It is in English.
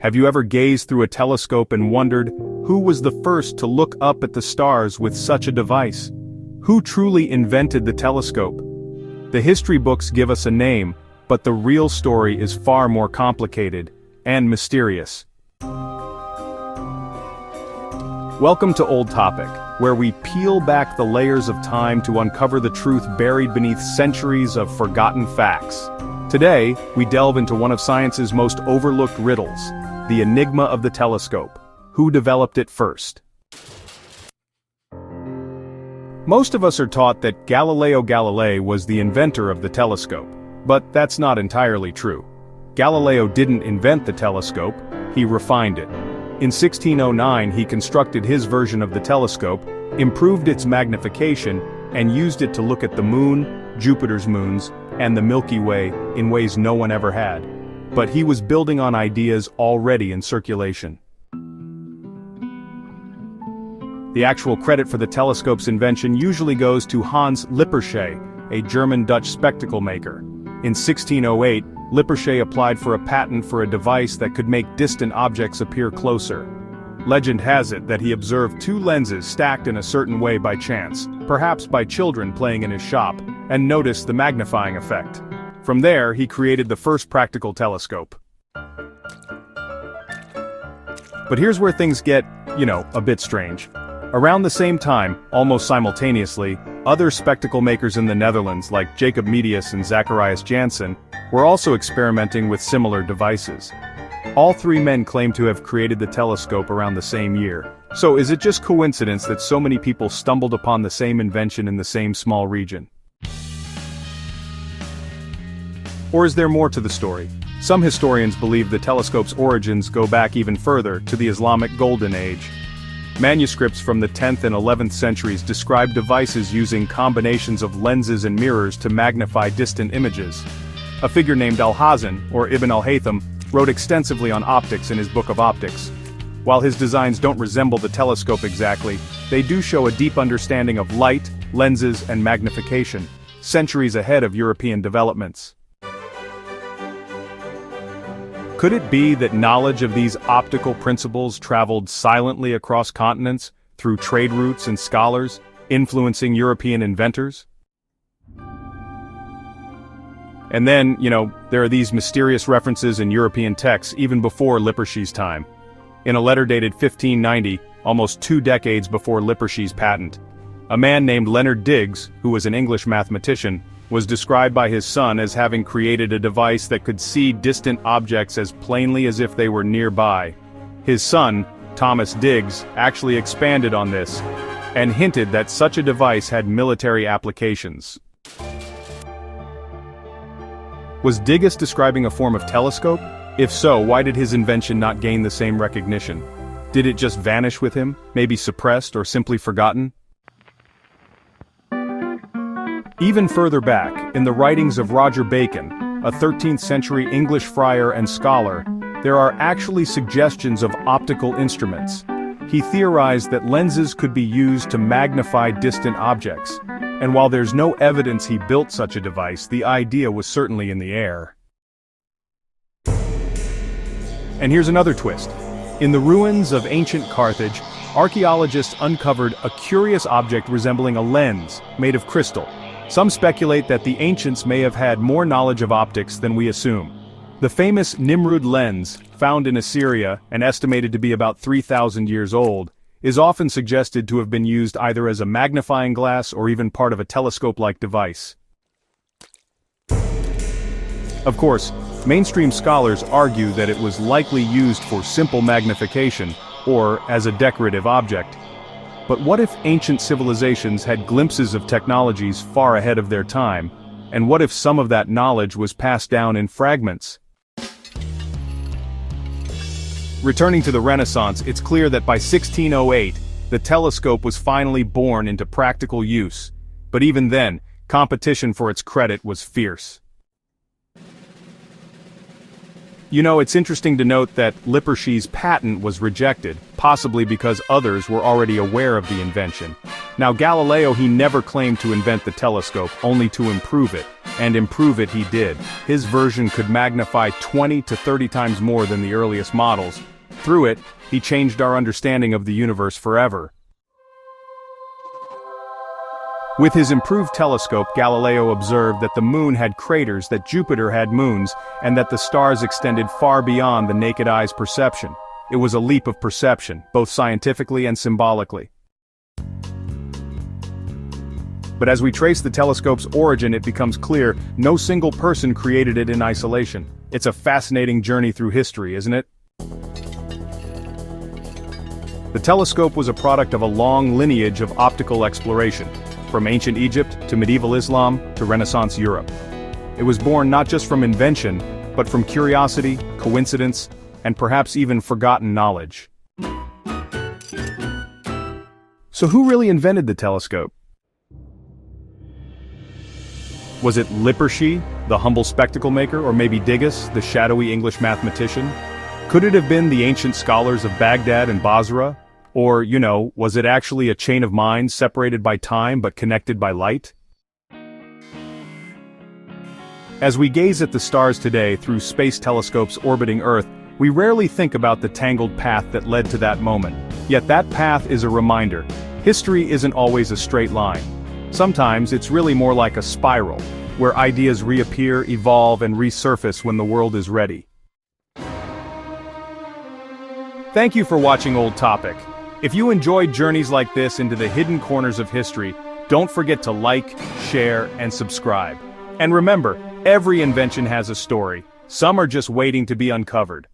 Have you ever gazed through a telescope and wondered, who was the first to look up at the stars with such a device? Who truly invented the telescope? The history books give us a name, but the real story is far more complicated and mysterious. Welcome to Old Topic, where we peel back the layers of time to uncover the truth buried beneath centuries of forgotten facts. Today, we delve into one of science's most overlooked riddles, the enigma of the telescope. Who developed it first? Most of us are taught that Galileo Galilei was the inventor of the telescope, but that's not entirely true. Galileo didn't invent the telescope, he refined it. In 1609 he constructed his version of the telescope, improved its magnification, and used it to look at the moon, Jupiter's moons, and the Milky Way in ways no one ever had. But he was building on ideas already in circulation. The actual credit for the telescope's invention usually goes to Hans Lippershey, a German-Dutch spectacle maker. In 1608, Lippershey applied for a patent for a device that could make distant objects appear closer. Legend has it that he observed two lenses stacked in a certain way by chance, perhaps by children playing in his shop, and noticed the magnifying effect. From there, he created the first practical telescope. But here's where things get, a bit strange. Around the same time, almost simultaneously, other spectacle makers in the Netherlands like Jacob Medius and Zacharias Janssen were also experimenting with similar devices. All three men claim to have created the telescope around the same year. So is it just coincidence that so many people stumbled upon the same invention in the same small region? Or is there more to the story? Some historians believe the telescope's origins go back even further, to the Islamic Golden Age. Manuscripts from the 10th and 11th centuries describe devices using combinations of lenses and mirrors to magnify distant images. A figure named al-Haytham, or Ibn al-Haytham, wrote extensively on optics in his Book of Optics. While his designs don't resemble the telescope exactly, they do show a deep understanding of light, lenses, and magnification, centuries ahead of European developments. Could it be that knowledge of these optical principles traveled silently across continents, through trade routes and scholars, influencing European inventors? And then, there are these mysterious references in European texts even before Lippershey's time. In a letter dated 1590, almost 2 decades before Lippershey's patent, a man named Leonard Digges, who was an English mathematician, was described by his son as having created a device that could see distant objects as plainly as if they were nearby. His son, Thomas Digges, actually expanded on this, and hinted that such a device had military applications. Was Digges describing a form of telescope? If so, why did his invention not gain the same recognition? Did it just vanish with him, maybe suppressed or simply forgotten? Even further back, in the writings of Roger Bacon, a 13th century English friar and scholar, there are actually suggestions of optical instruments. He theorized that lenses could be used to magnify distant objects, and while there's no evidence he built such a device, the idea was certainly in the air. And here's another twist. In the ruins of ancient Carthage, archaeologists uncovered a curious object resembling a lens, made of crystal. Some speculate that the ancients may have had more knowledge of optics than we assume. The famous Nimrud lens, found in Assyria and estimated to be about 3,000 years old, is often suggested to have been used either as a magnifying glass or even part of a telescope-like device. Of course, mainstream scholars argue that it was likely used for simple magnification, or as a decorative object. But what if ancient civilizations had glimpses of technologies far ahead of their time, and what if some of that knowledge was passed down in fragments? Returning to the Renaissance, it's clear that by 1608, the telescope was finally born into practical use. But even then, competition for its credit was fierce. It's interesting to note that Lippershey's patent was rejected, possibly because others were already aware of the invention. Now Galileo, he never claimed to invent the telescope, only to improve it. And improve it he did. His version could magnify 20 to 30 times more than the earliest models. Through it, he changed our understanding of the universe forever. With his improved telescope, Galileo observed that the moon had craters, that Jupiter had moons, and that the stars extended far beyond the naked eye's perception. It was a leap of perception, both scientifically and symbolically. But as we trace the telescope's origin, it becomes clear no single person created it in isolation. It's a fascinating journey through history, isn't it? The telescope was a product of a long lineage of optical exploration, from ancient Egypt to medieval Islam to Renaissance Europe. It was born not just from invention, but from curiosity, coincidence, and perhaps even forgotten knowledge. So who really invented the telescope? Was it Lippershey, the humble spectacle maker, or maybe Digges, the shadowy English mathematician? Could it have been the ancient scholars of Baghdad and Basra? Or, was it actually a chain of minds separated by time but connected by light? As we gaze at the stars today through space telescopes orbiting Earth, we rarely think about the tangled path that led to that moment. Yet that path is a reminder. History isn't always a straight line. Sometimes it's really more like a spiral, where ideas reappear, evolve, and resurface when the world is ready. Thank you for watching Old Topic. If you enjoyed journeys like this into the hidden corners of history, don't forget to like, share, and subscribe. And remember, every invention has a story. Some are just waiting to be uncovered.